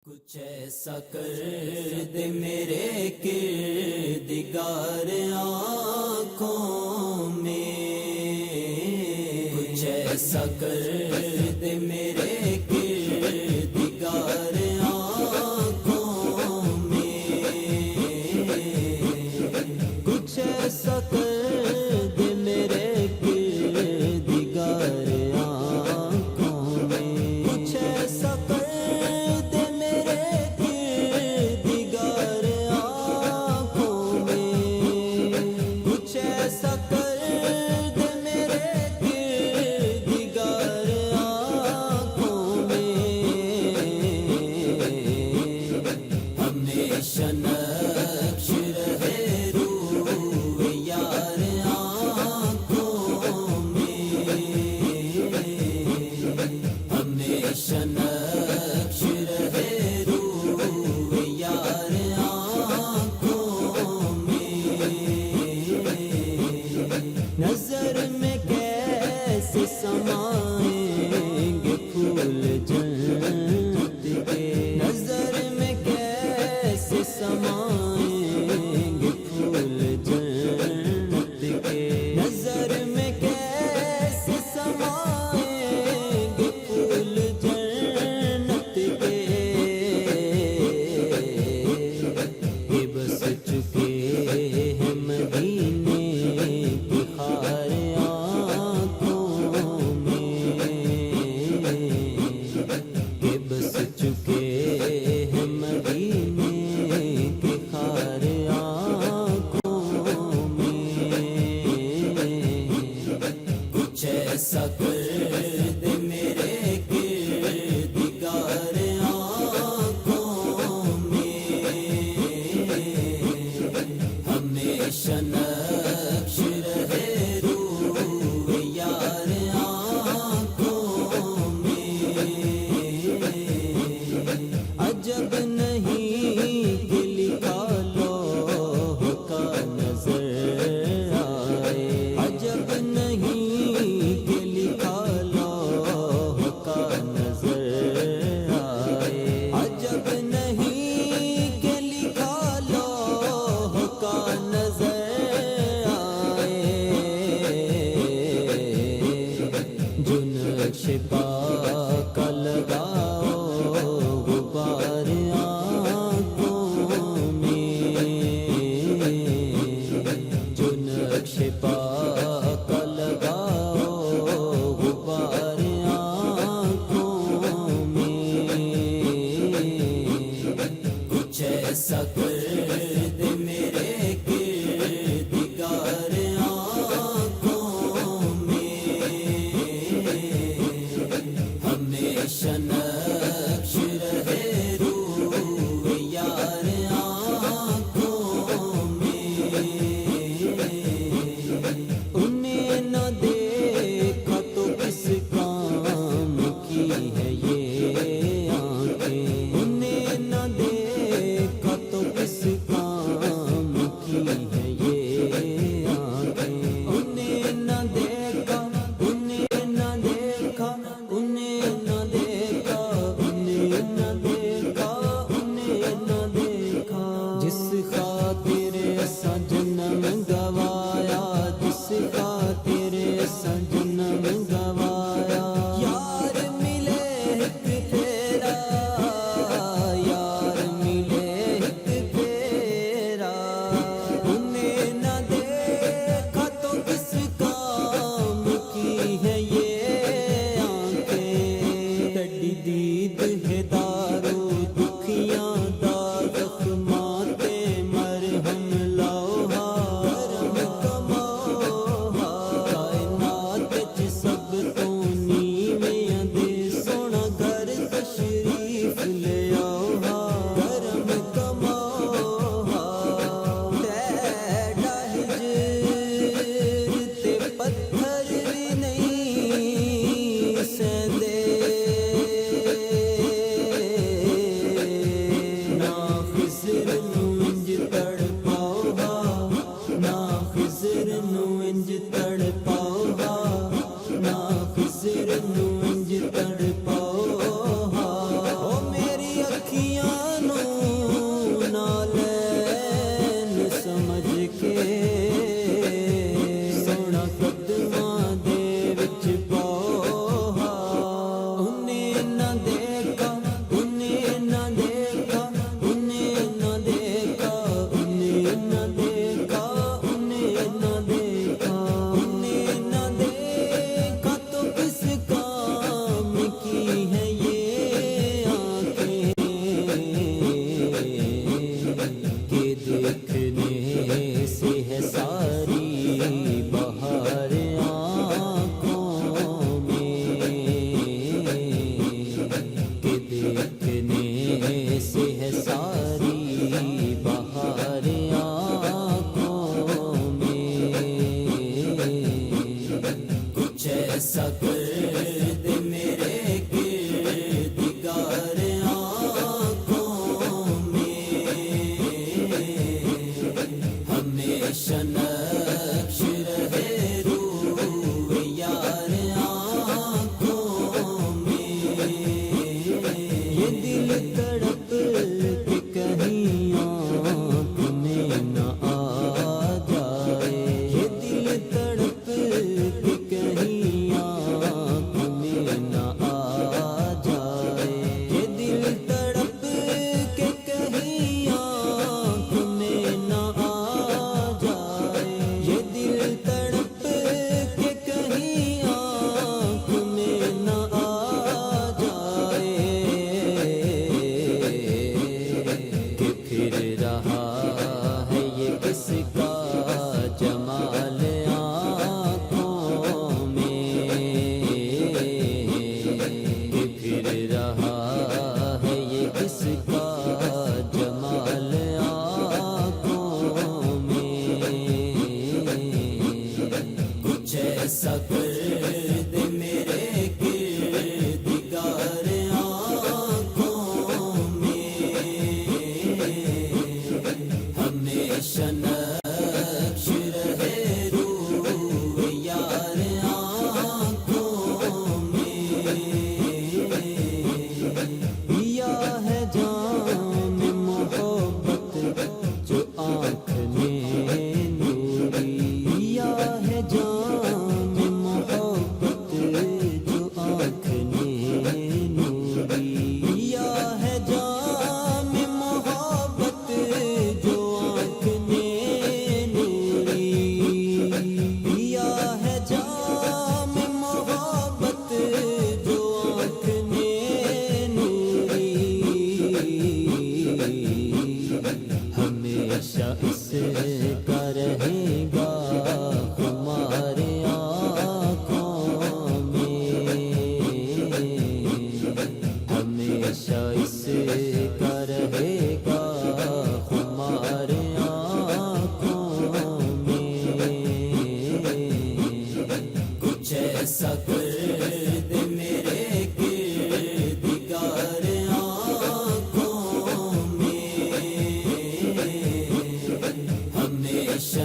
کچھ ایسا کر دے میرے کردگار آنکھوں میں، کچھ ایسا کر دے میرے کردگار آنکھوں میں، کچھ ایسا کر دے میرے کردگار آنکھوں میں، کچھ ایسا کر نقش رہے روح یار آنکھوں میں، ہمیشہ نقش رہے روح یار آنکھوں میں، نظر میں کیسے سمائیں گے پھول جنت کے، نظر میں سمائیں گے پھول جنت کے، نظر میں کیسے سمائیں گے پھول جنت کے، یہ بس چکے ہیں مدینے کی خار آنکھوں میں، یہ بس چکے ہیں مدینے ایسا کر دے میرے کردگار آنکھوں میں، ہمیشہ نقش رہے روح یار آنکھوں میں، عجب نہیں کہ لکھا لوح کا نظر آئے، عجب نہیں نقش پاک لگاؤ غبار آنکھوں میں، جو نقش پاک لگاؤ غبار آنکھوں میں، کچھ ایسا کر دے میرے کردگار آنکھوں میں، کر دے میرے کردگار آنکھوں میں، ہمیشہ نقش رہے روح یار آنکھوں میں، یہ دل تڑپ کے کہیں آنکھ میں نہ آ جائے، یہ دل تڑپ کے کہیں آنکھ میں نہ آ جائے، یہ دل تڑپ کے کہیں آنکھ میں نہ آ جائے، یہ دل تڑپ کے کہیں آنکھ میں نہ آ جائے، کہ پھر رہا ہے یہ کس کا جمال آنکھوں میں، کہ پھر رہا ہے یہ کس کا جمال آنکھوں میں، کچھ ایسا کر دے میرے کردگار آنکھوں میں، ہمیشہ نقش رہے روح یار آنکھوں میں، پیا ہے جام محبت جو آنکھ نے نوری، پیا ہے جام محبت جو آنکھ نے نوری، پیا ہے جام محبت جو آنکھ نے نوری، پیا ہے جام محبت جو آنکھ نے نوری، ہمیشہ اس کا رہے گا ہمارے آنکھوں میں، ہمیشہ اس کا رہے گا ہمارے آنکھوں میں، کچھ ایسا کر دے میرے کردگار آنکھوں میں، ہمیشہ